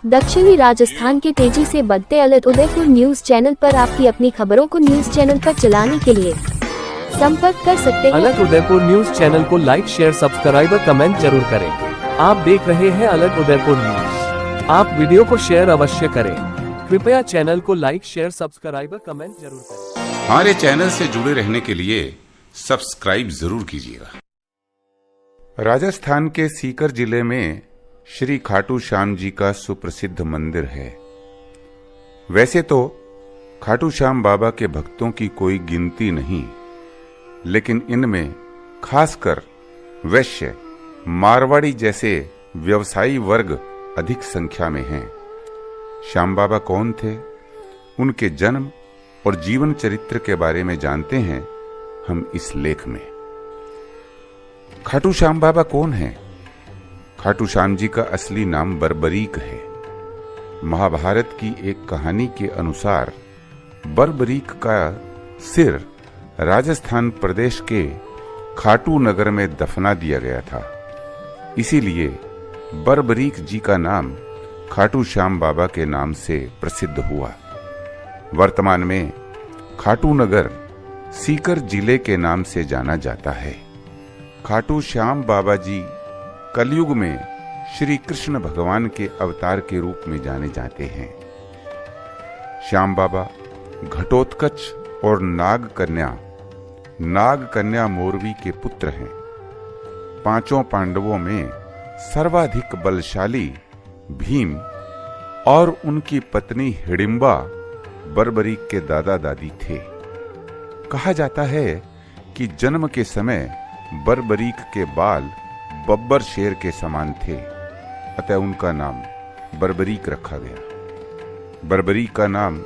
दक्षिणी राजस्थान के तेजी से बढ़ते अलर्ट उदयपुर न्यूज चैनल पर आपकी अपनी खबरों को न्यूज चैनल पर चलाने के लिए संपर्क कर सकते हैं। अलर्ट उदयपुर न्यूज चैनल को लाइक शेयर सब्सक्राइब और कमेंट जरूर करें। आप देख रहे हैं अलर्ट उदयपुर न्यूज। आप वीडियो को शेयर अवश्य करें। कृपया चैनल को लाइक शेयर सब्सक्राइब और कमेंट जरूर करें। हमारे चैनल से जुड़े रहने के लिए सब्सक्राइब जरूर कीजिएगा। राजस्थान के सीकर जिले में श्री खाटू श्याम जी का सुप्रसिद्ध मंदिर है। वैसे तो खाटू श्याम बाबा के भक्तों की कोई गिनती नहीं, लेकिन इनमें खासकर वैश्य, मारवाड़ी जैसे व्यवसायी वर्ग अधिक संख्या में हैं। श्याम बाबा कौन थे, उनके जन्म और जीवन चरित्र के बारे में जानते हैं हम इस लेख में। खाटू श्याम बाबा कौन है? खाटू श्याम जी का असली नाम बर्बरीक है। महाभारत की एक कहानी के अनुसार बर्बरीक का सिर राजस्थान प्रदेश के खाटू नगर में दफना दिया गया था। इसीलिए बर्बरीक जी का नाम खाटू श्याम बाबा के नाम से प्रसिद्ध हुआ। वर्तमान में खाटू नगर सीकर जिले के नाम से जाना जाता है। खाटू श्याम बाबा जी कलयुग में श्री कृष्ण भगवान के अवतार के रूप में जाने जाते हैं। श्याम बाबा घटोत्कच और नाग कन्या मोरवी के पुत्र हैं। पांचों पांडवों में सर्वाधिक बलशाली भीम और उनकी पत्नी हिडिंबा बर्बरीक के दादा दादी थे। कहा जाता है कि जन्म के समय बर्बरीक के बाल बब्बर शेर के समान थे, अतः उनका नाम बर्बरीक रखा गया। बर्बरीक का नाम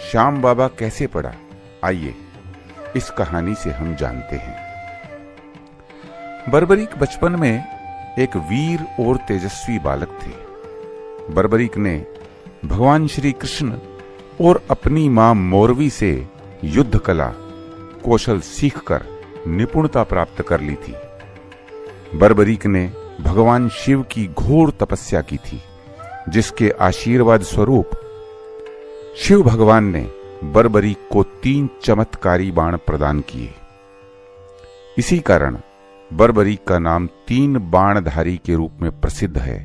श्याम बाबा कैसे पड़ा, आइए इस कहानी से हम जानते हैं। बर्बरीक बचपन में एक वीर और तेजस्वी बालक थे। बर्बरीक ने भगवान श्री कृष्ण और अपनी मां मोरवी से युद्ध कला कौशल सीखकर निपुणता प्राप्त कर ली थी। बर्बरीक ने भगवान शिव की घोर तपस्या की थी, जिसके आशीर्वाद स्वरूप शिव भगवान ने बर्बरीक को 3 चमत्कारी बाण प्रदान किए। इसी कारण बर्बरीक का नाम 3 बाणधारी के रूप में प्रसिद्ध है।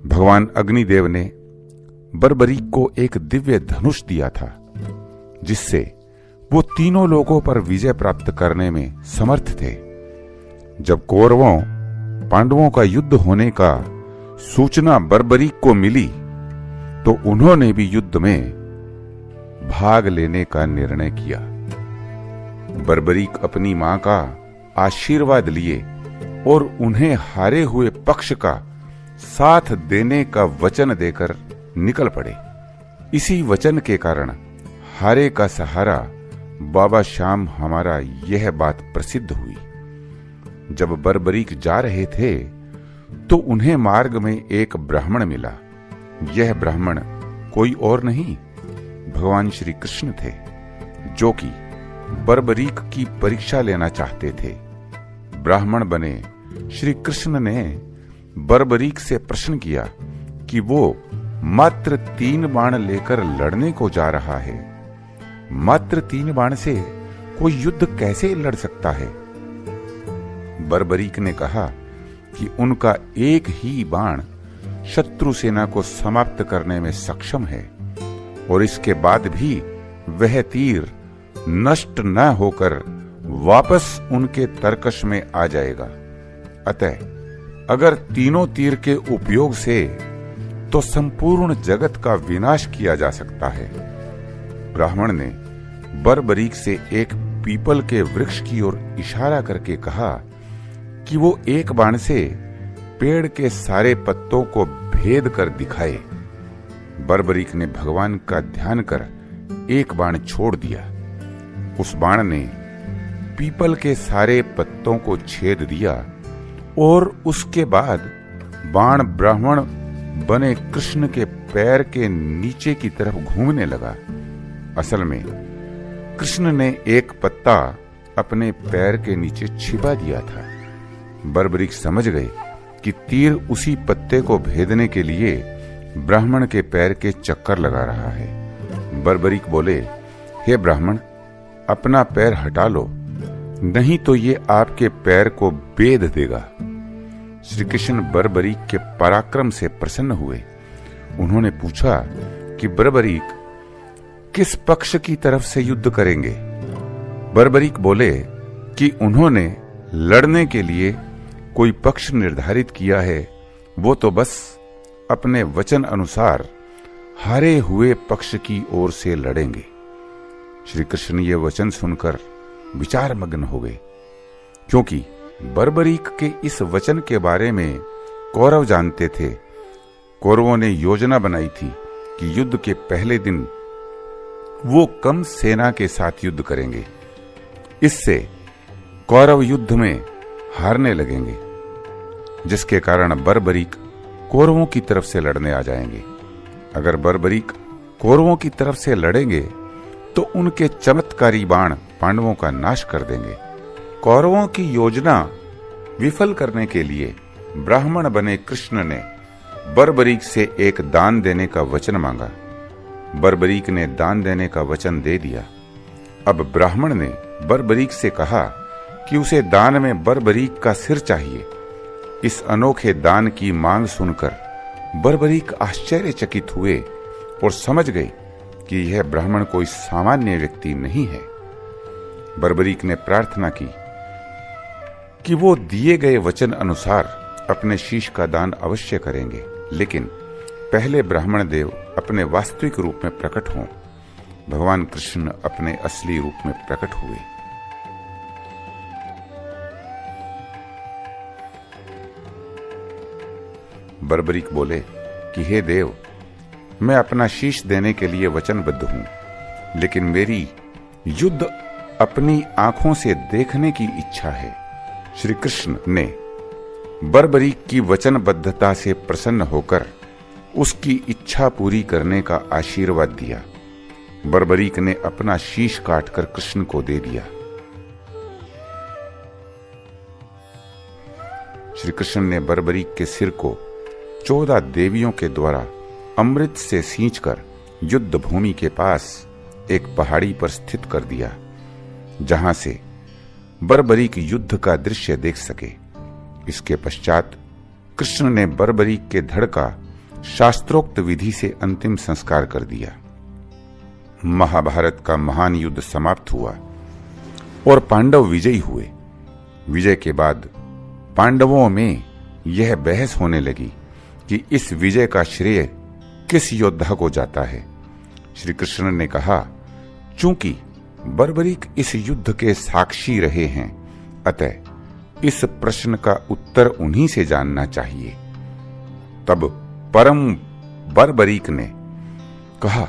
भगवान अग्निदेव ने बर्बरीक को एक दिव्य धनुष दिया था, जिससे वो तीनों लोगों पर विजय प्राप्त करने में समर्थ थे। जब कौरवों पांडवों का युद्ध होने का सूचना बर्बरीक को मिली, तो उन्होंने भी युद्ध में भाग लेने का निर्णय किया। बर्बरीक अपनी मां का आशीर्वाद लिए और उन्हें हारे हुए पक्ष का साथ देने का वचन देकर निकल पड़े। इसी वचन के कारण हारे का सहारा बाबा श्याम हमारा, यह बात प्रसिद्ध हुई। जब बर्बरीक जा रहे थे तो उन्हें मार्ग में एक ब्राह्मण मिला। यह ब्राह्मण कोई और नहीं, भगवान श्री कृष्ण थे, जो कि बर्बरीक की परीक्षा लेना चाहते थे। ब्राह्मण बने श्री कृष्ण ने बर्बरीक से प्रश्न किया कि वो मात्र 3 बाण लेकर लड़ने को जा रहा है। मात्र 3 बाण से कोई युद्ध कैसे लड़ सकता है? बर्बरीक ने कहा कि उनका एक ही बाण शत्रु सेना को समाप्त करने में सक्षम है, और इसके बाद भी वह तीर नष्ट न होकर वापस उनके तरकश में आ जाएगा। अतः अगर तीनों तीर के उपयोग से तो संपूर्ण जगत का विनाश किया जा सकता है। ब्राह्मण ने बर्बरीक से एक पीपल के वृक्ष की ओर इशारा करके कहा कि वो एक बाण से पेड़ के सारे पत्तों को भेद कर दिखाए। बर्बरीक ने भगवान का ध्यान कर एक बाण छोड़ दिया। उस बाण ने पीपल के सारे पत्तों को छेद दिया और उसके बाद बाण ब्राह्मण बने कृष्ण के पैर के नीचे की तरफ घूमने लगा। असल में कृष्ण ने एक पत्ता अपने पैर के नीचे छिपा दिया था। बर्बरीक समझ गए कि तीर उसी पत्ते को भेदने के लिए ब्राह्मण के पैर के चक्कर लगा रहा है। बर्बरीक बोले, हे ब्राह्मण, अपना पैर हटा लो, नहीं तो ये आपके पैर को बेध देगा। श्री कृष्ण बर्बरीक के पराक्रम से प्रसन्न हुए। उन्होंने पूछा कि बर्बरीक किस पक्ष की तरफ से युद्ध करेंगे। बर्बरीक बोले कि उन्होंने लड़ने के लिए कोई पक्ष निर्धारित किया है, वो तो बस अपने वचन अनुसार हारे हुए पक्ष की ओर से लड़ेंगे। श्री कृष्ण ये वचन सुनकर विचार मग्न हो गए, क्योंकि बर्बरीक के इस वचन के बारे में कौरव जानते थे। कौरवों ने योजना बनाई थी कि युद्ध के पहले दिन वो कम सेना के साथ युद्ध करेंगे। इससे कौरव युद्ध में हारने लगेंगे, जिसके कारण बर्बरीक कौरवों की तरफ से लड़ने आ जाएंगे। अगर बर्बरीक कौरवों की तरफ से लड़ेंगे तो उनके चमत्कारी बाण पांडवों का नाश कर देंगे। कौरवों की योजना विफल करने के लिए ब्राह्मण बने कृष्ण ने बर्बरीक से एक दान देने का वचन मांगा। बर्बरीक ने दान देने का वचन दे दिया। अब ब्राह्मण ने बर्बरीक से कहा कि उसे दान में बर्बरीक का सिर चाहिए। इस अनोखे दान की मांग सुनकर बर्बरीक आश्चर्यचकित हुए और समझ गए कि यह ब्राह्मण कोई सामान्य व्यक्ति नहीं है। बर्बरीक ने प्रार्थना की कि वो दिए गए वचन अनुसार अपने शीश का दान अवश्य करेंगे, लेकिन पहले ब्राह्मण देव अपने वास्तविक रूप में प्रकट हों। भगवान कृष्ण अपने असली रूप में प्रकट हुए। बर्बरीक बोले कि हे देव, मैं अपना शीश देने के लिए वचनबद्ध हूं, लेकिन मेरी युद्ध अपनी आंखों से देखने की इच्छा है। श्री कृष्ण ने बर्बरीक की वचनबद्धता से प्रसन्न होकर उसकी इच्छा पूरी करने का आशीर्वाद दिया। बर्बरीक ने अपना शीश काटकर कृष्ण को दे दिया। श्री कृष्ण ने बर्बरीक के सिर को 14 देवियों के द्वारा अमृत से सींचकर युद्ध भूमि के पास एक पहाड़ी पर स्थित कर दिया, जहां से बर्बरीक युद्ध का दृश्य देख सके। इसके पश्चात कृष्ण ने बर्बरीक के धड़ का शास्त्रोक्त विधि से अंतिम संस्कार कर दिया। महाभारत का महान युद्ध समाप्त हुआ और पांडव विजयी हुए। विजय के बाद पांडवों में यह बहस होने लगी कि इस विजय का श्रेय किस योद्धा को जाता है। श्री कृष्ण ने कहा, चूंकि बर्बरीक इस युद्ध के साक्षी रहे हैं, अतः इस प्रश्न का उत्तर उन्हीं से जानना चाहिए। तब परम बर्बरीक ने कहा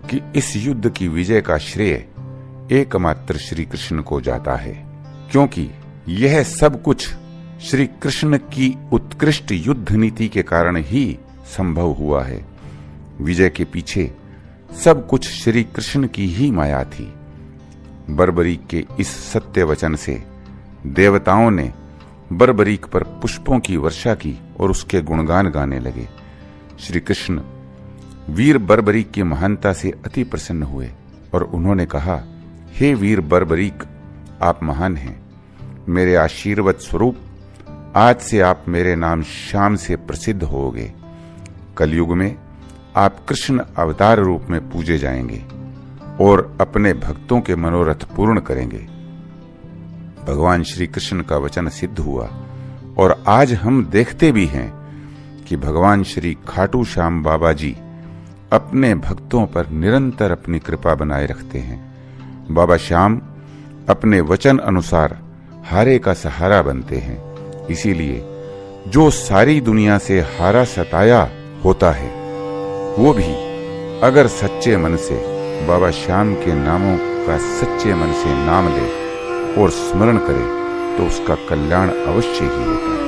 कि इस युद्ध की विजय का श्रेय एकमात्र श्री कृष्ण को जाता है, क्योंकि यह सब कुछ श्री कृष्ण की उत्कृष्ट युद्ध नीति के कारण ही संभव हुआ है। विजय के पीछे सब कुछ श्री कृष्ण की ही माया थी। बर्बरीक के इस सत्य वचन से देवताओं ने बर्बरीक पर पुष्पों की वर्षा की और उसके गुणगान गाने लगे। श्री कृष्ण वीर बर्बरीक की महानता से अति प्रसन्न हुए और उन्होंने कहा, हे वीर बर्बरीक, आप महान हैं। मेरे आशीर्वाद स्वरूप आज से आप मेरे नाम श्याम से प्रसिद्ध होगे। कलयुग में आप कृष्ण अवतार रूप में पूजे जाएंगे और अपने भक्तों के मनोरथ पूर्ण करेंगे। भगवान श्री कृष्ण का वचन सिद्ध हुआ और आज हम देखते भी हैं कि भगवान श्री खाटू श्याम बाबा जी अपने भक्तों पर निरंतर अपनी कृपा बनाए रखते हैं। बाबा श्याम अपने वचन अनुसार हारे का सहारा बनते हैं। इसीलिए जो सारी दुनिया से हारा सताया होता है, वो भी अगर सच्चे मन से बाबा श्याम के नामों का सच्चे मन से नाम ले और स्मरण करे तो उसका कल्याण अवश्य ही होता है।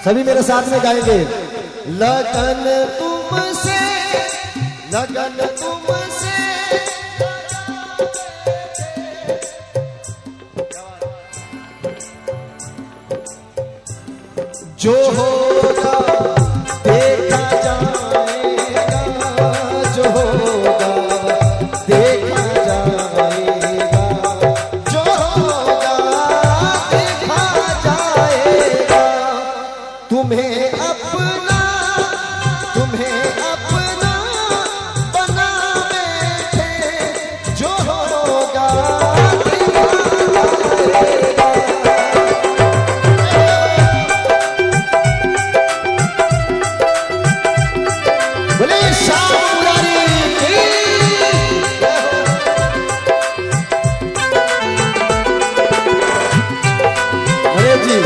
सभी मेरे साथ में गाएंगे। लगन तुमसे, लगन तुमसे, जो होगा देखा जाएगा, जो होगा देखा जाएगा, जो होगा देखा जाएगा। तुम्हें अपना, तुम्हें अपना बना बैठे, जो होगा देखा जाएगा। बोले श्याम मुरारी की। अरे जी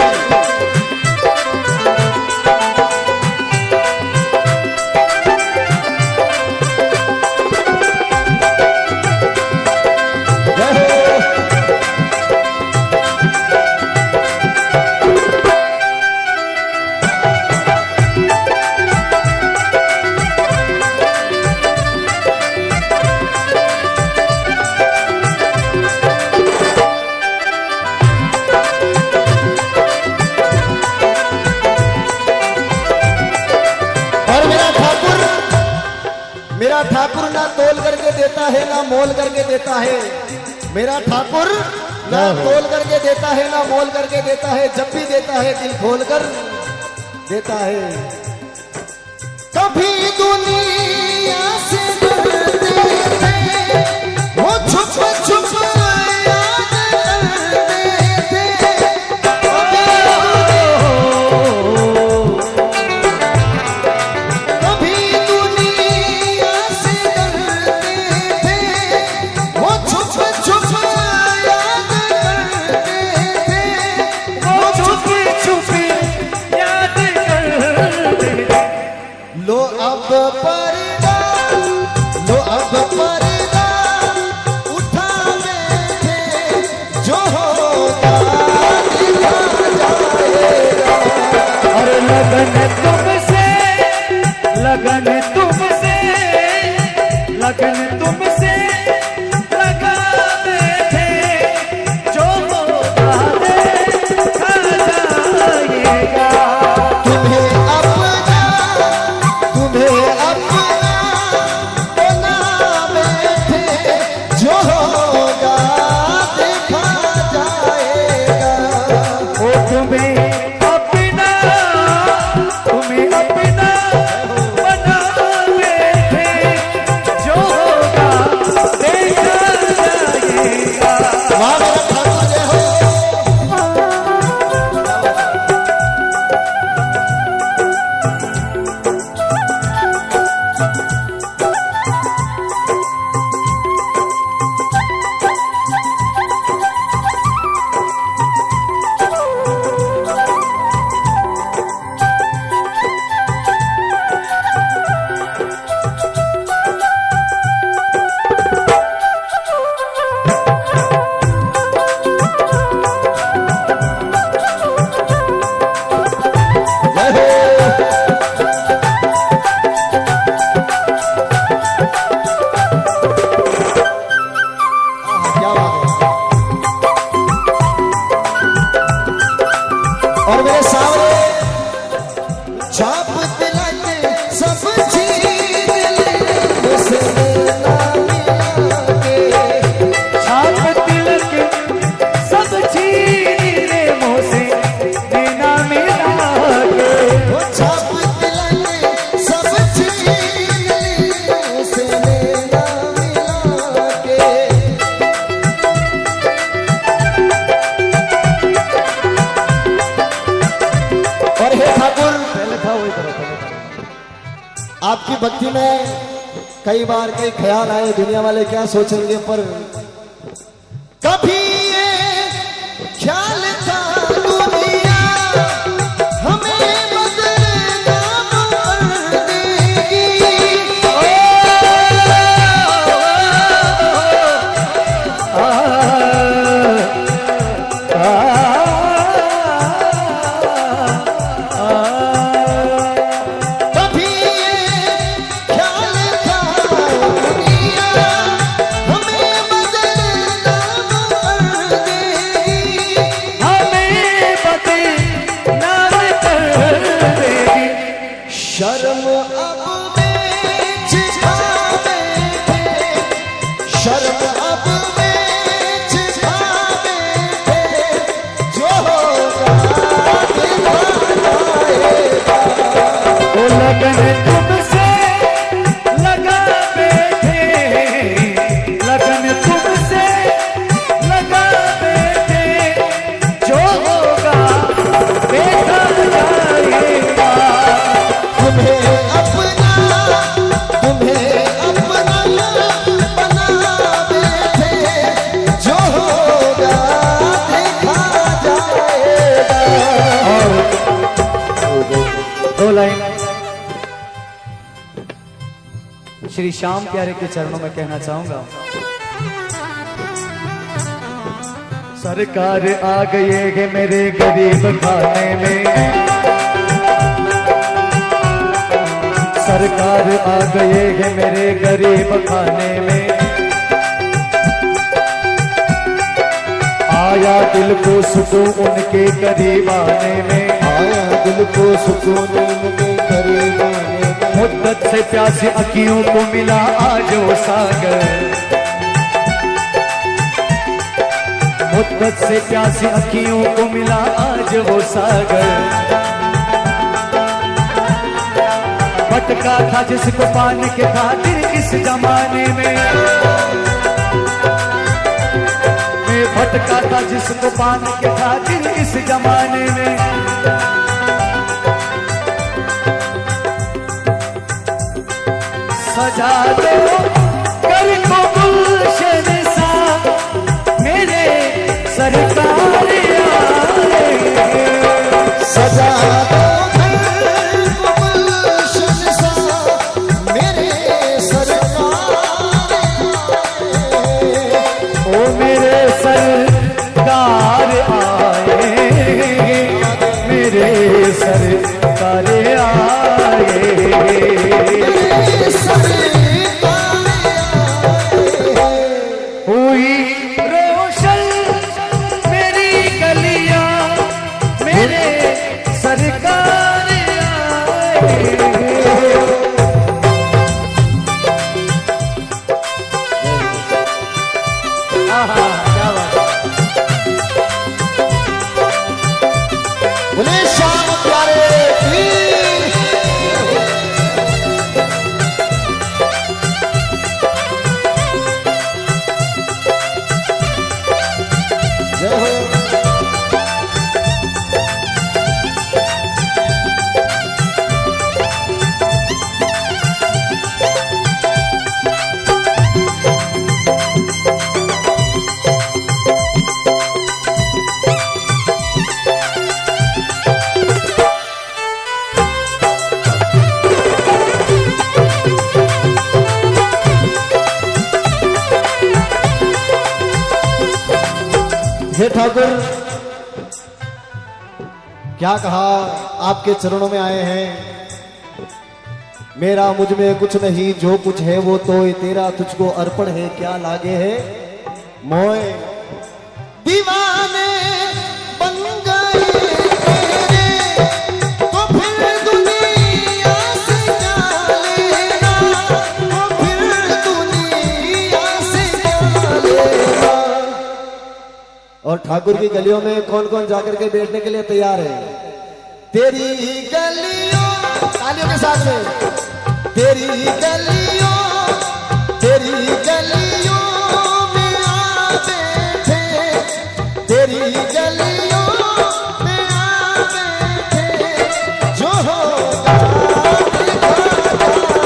मेरा ठाकुर ना तोल करके देता है ना मोल करके देता है। मेरा ठाकुर ना तोल करके देता है ना मोल करके देता है। जब भी देता है दिल खोल कर देता है। कभी दुनिया से डरते थे, वो छुप छुप याद करते थे। कभी दुनिया से डरते थे, वो छुप छुप याद करते थे। वो छुप छुप याद करते थे। लो अब पर्दा, लो अब पर्दा उठा बैठे, जो होगा दिखा जाएगा। और लगन तुमसे, लगन तुमसे, लगन तुमसे लगा बैठे, जो होगा देखा जाएगा। तुम्हें अपना, तुम्हें अपना बना बैठे, जो होगा देखा जाएगा। ओ तुम्हें अपना, तुम्हें अपना बना बैठे, जो होगा देखा जाएगा। वाह मेरा ठाकुर जय हो। क्या बात है। और मेरे सामने छाप तिलक सब छीन ले, मुझसे ना मिला के। छाप तिलक सब छीन ले, मुझसे देना मिला के। वो छाप तिलक सब छीन ले, मुझसे ना मिला के। और हे ठाकुर, पहले था वही तरह आपकी भक्ति में कई बार कई ख्याल आए, दुनिया वाले क्या सोचेंगे, पर कभी ये ख्याल था दुनिया हमें बदनाम कर देगी। शर्म अब बेच खावे थे, शर्म अब बेच खावे थे, जो होगा देखा जाएगा। ओ लगन तुमसे लगा बैठे, लगन तुमसे लगा बैठे, जो होगा देखा जाएगा। तुम्हें अपना बना बैठे, जो होगा देखा जाएगा। और 2 लाइन श्री श्याम प्यारे के चरणों में कहना चाहूंगा। सरकार आ गई है मेरे गरीब खाने में, सरकार आ गई है मेरे गरीब खाने में, आया दिल को सुकून उनके करीब आने में, आया दिल को सुकून उनके करीब आने में। मुद्दत से प्यासी अखियों को मिला आज वो सागर, मुद्दत से प्यासी अखियों को मिला आज वो सागर। भटका था जिसको पाने के खातिर इस जमाने में, मैं भटका था जिसको पाने के खातिर इस जमाने में। सजा दो कर को गुलशन सा मेरे सरकार आए, सजा दो घर को गुलशन सा मेरे सरकार आए। ओ मेरे सरकार आए, मेरे सरकार आए। हुई रोशन मेरी गलियां, मेरे सरकार आए। आहा क्या बात है। बोले श्याम प्यारे की जय हो। हे ठाकुर, क्या कहा, आपके चरणों में आए हैं। मेरा मुझ में कुछ नहीं, जो कुछ है वो तो तेरा तुझको अर्पण है, क्या लागे है मोए। दीवाने बन गए तेरे, तो फिर दुनिया से क्या लेना, तो फिर दुनिया से क्या लेना। और ठाकुर की गलियों में कौन कौन जाकर के बैठने के लिए तैयार है? तेरी गलियों, तालियों के साथ में, तेरी गलियों, तेरी गलियों में आ बैठे, तेरी गलियों में आ बैठे, जो होगा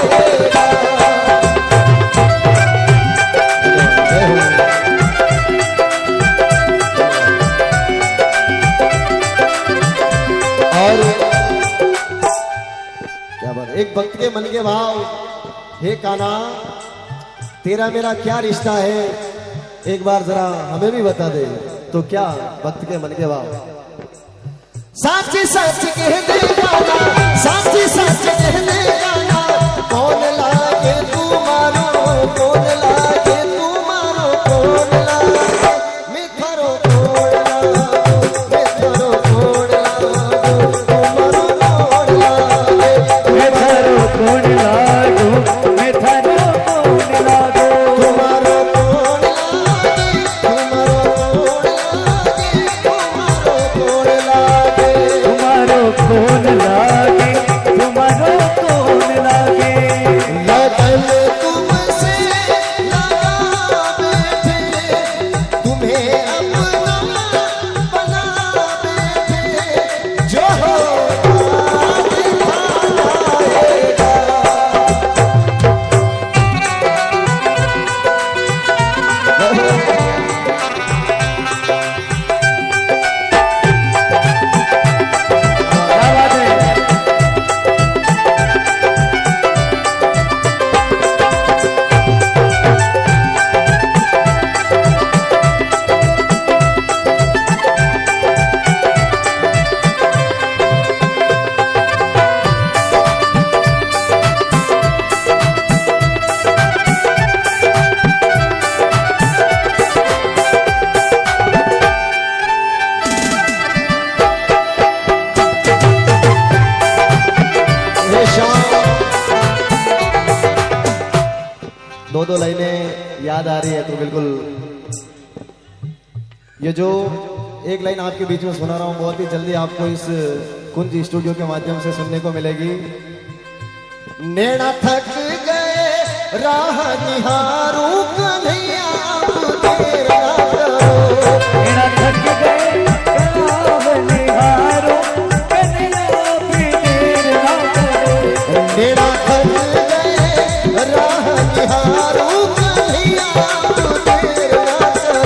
देखा जाएगा। और क्या बात, एक भक्त के मन के भाव। हे कान्हा, तेरा मेरा क्या रिश्ता है, एक बार जरा हमें भी बता दे। तो क्या भक्त के मन के भाव? सच सच कह दे कान्हा, सच सच कह दे कान्हा, कौन लागे तू मारो, कौन लागे तू मारो, कौन लागे मैं थारो कोड़ लागो, मैं थारो कोड़ लागो, तू मारो कोड़ लागे, मैं दो लाइनें याद आ रही है तो बिल्कुल ये जो एक लाइन आपके बीच में सुना रहा हूं बहुत ही जल्दी आपको इस कुंज स्टूडियो के माध्यम से सुनने को मिलेगी। नेड़ा थक गए राह निहारू कन्हैया अब देर ना करो। नेड़ा थक गए राह निहारू कन्हैया अब देर ना करो। नेड़ा थक गए राह निहारू कन्हैया अब देर ना करो।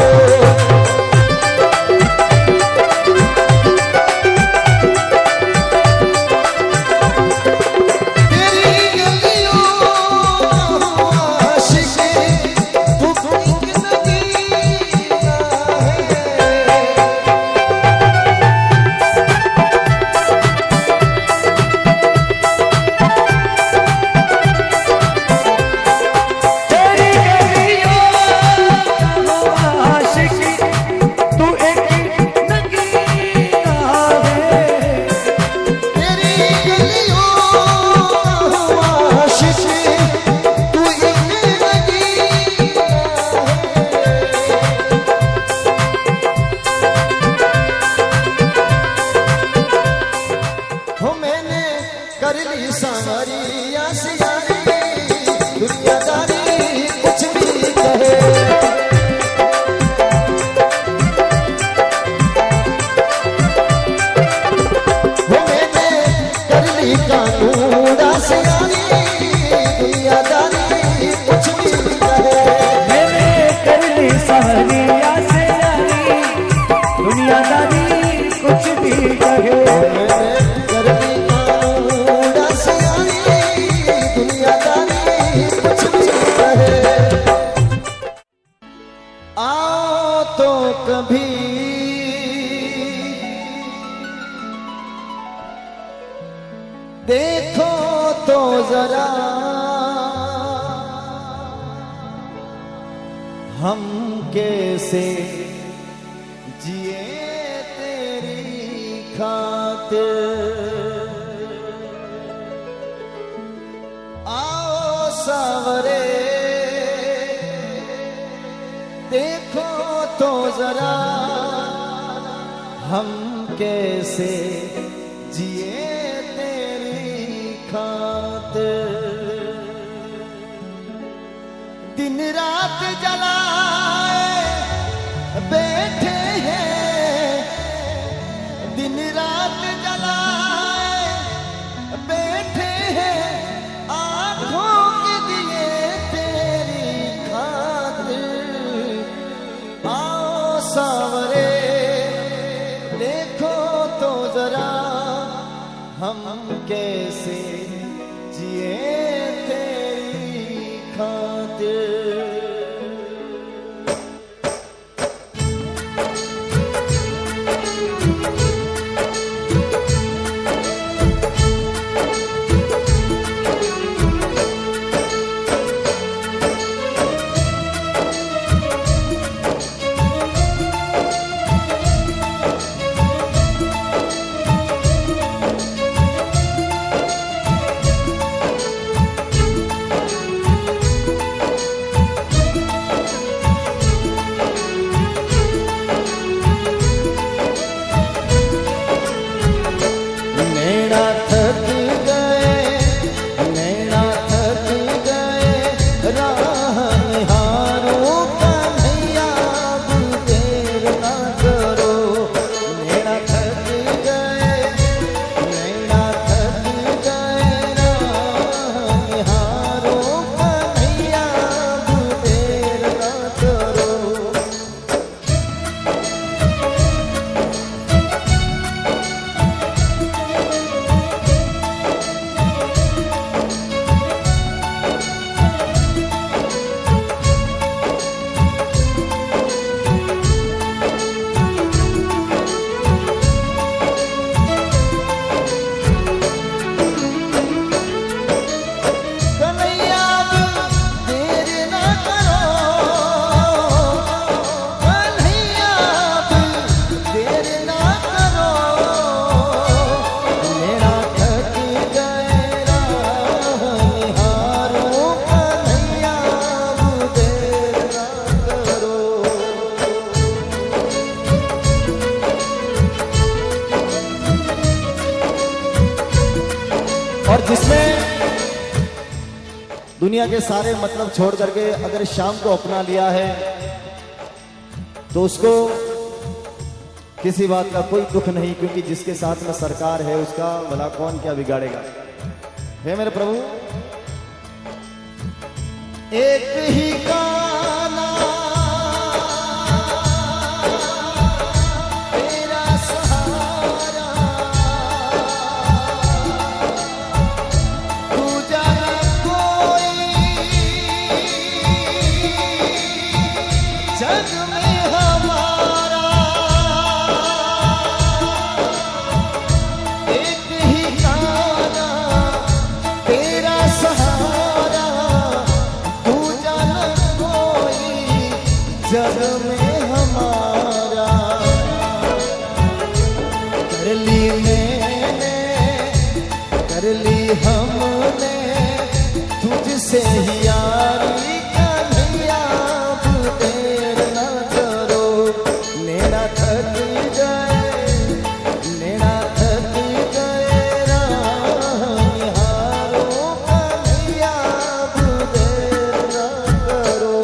आओ तो कभी देखो तो जरा हम कैसे जिए तेरी खातिर। आओ सावरे देखो तो जरा हम कैसे जिए तेरी खातिर। दिन रात जलाए बैठे हैं, दिन रात जलाए बैठे हैं, आंखों के दिए तेरी खातिर। आओ सावरे देखो तो जरा हम कैसे जिए तेरी खातिर। और जिसमें दुनिया के सारे मतलब छोड़ करके अगर शाम को अपना लिया है तो उसको किसी बात का कोई दुख नहीं, क्योंकि जिसके साथ में सरकार है उसका भला कौन क्या बिगाड़ेगा। हे मेरे प्रभु, एक ही गाना तेरा सहारा, दूजा कोई जग में हमारा, एक ही गाना तेरा सहारा, दूजा कोई जग में हमारा। कर ली मैंने, कर ली हमने तुझसे ही यारी, कन्हैया अब देर न करो। नैना थक गए, नैना थक गए राह निहारो, कन्हैया अब देर न करो।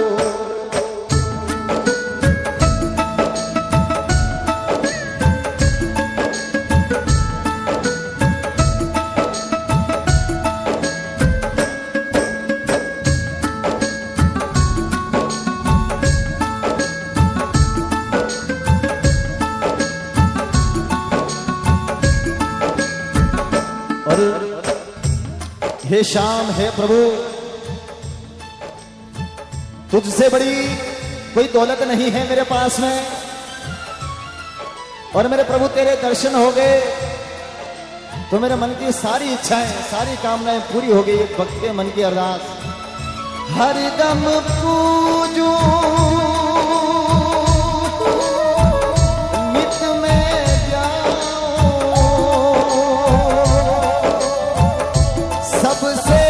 और हे श्याम, हे प्रभु, तुझसे बड़ी कोई दौलत नहीं है मेरे पास में। और मेरे प्रभु तेरे दर्शन हो गए तो मेरे मन की सारी इच्छाएं, सारी कामनाएं पूरी हो गई। एक भक्त के मन की अरदास, हरदम पूजू नित में जाऊं, सबसे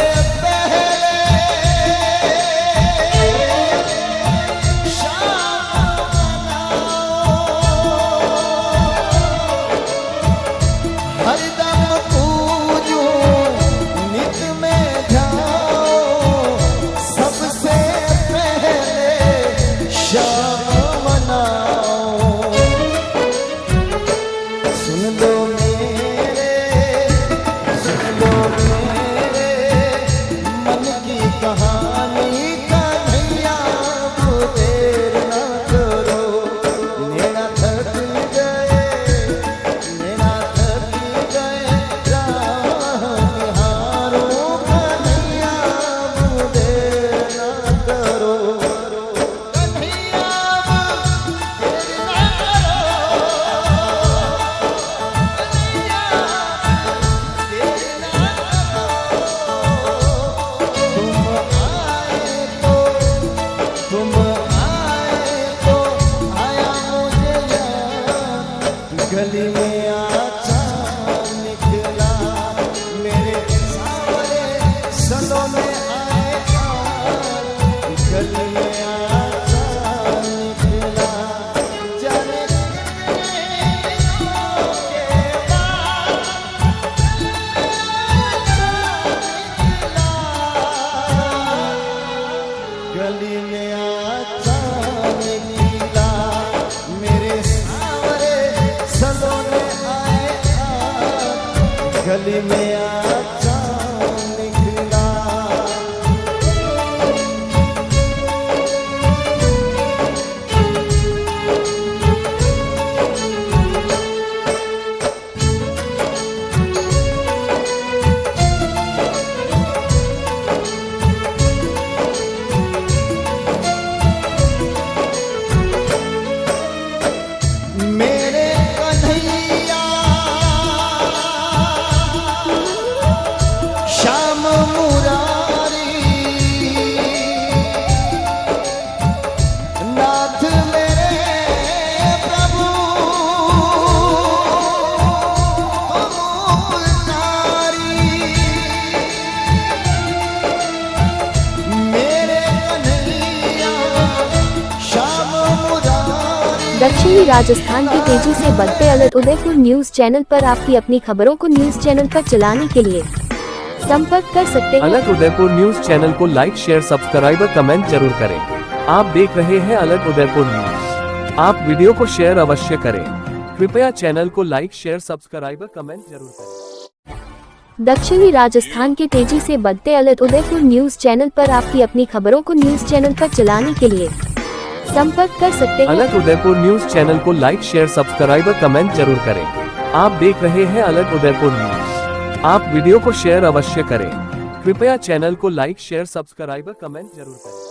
पहले शाम मनाऊं, हरदम पूजू नित में जाऊं, सबसे पहले शाम मनाऊं। सुन लो मेरे, सुन लो मेरे मन की कहानी, कन्हैया अब देर न करो। नैना थक गए, नैना थक गए राह निहारो, कन्हैया अब देर न करो। कन्हैया अब देर न तुम आए तो आया मुझे याद, गली में आचा निकला मेरे सावरे सलों में आए हाथ, गली में आचा निकला जाने के बाद गली में आचा निकला मेरे सावरे सलों में आए हाथ, गली में आचा निकला। मेरे कन्हैया श्याम मुरारी, नाथ मेरे प्रभु तुम तारी। मेरे कन्हैया श्याम मुरारी। दक्षिणी राजस्थान के तेजी से बढ़ते अलग उदयपुर न्यूज चैनल पर आपकी अपनी खबरों को न्यूज चैनल पर चलाने के लिए संपर्क कर सकते हैं। अलग उदयपुर न्यूज चैनल को लाइक शेयर सब्सक्राइब और कमेंट जरूर करें। आप देख रहे हैं अलग उदयपुर न्यूज। आप वीडियो को शेयर अवश्य करें। कृपया चैनल को लाइक शेयर सब्सक्राइब और कमेंट जरूर करें। दक्षिणी राजस्थान के तेजी से बढ़ते अलग उदयपुर न्यूज चैनल पर आपकी अपनी खबरों को न्यूज चैनल पर चलाने के लिए संपर्क कर सकते हैं। अलग उदयपुर न्यूज चैनल को लाइक शेयर सब्सक्राइब और कमेंट जरूर करें। आप देख रहे हैं अलग उदयपुर न्यूज। आप वीडियो को शेयर अवश्य करें। कृपया चैनल को लाइक शेयर सब्सक्राइब और कमेंट जरूर करें।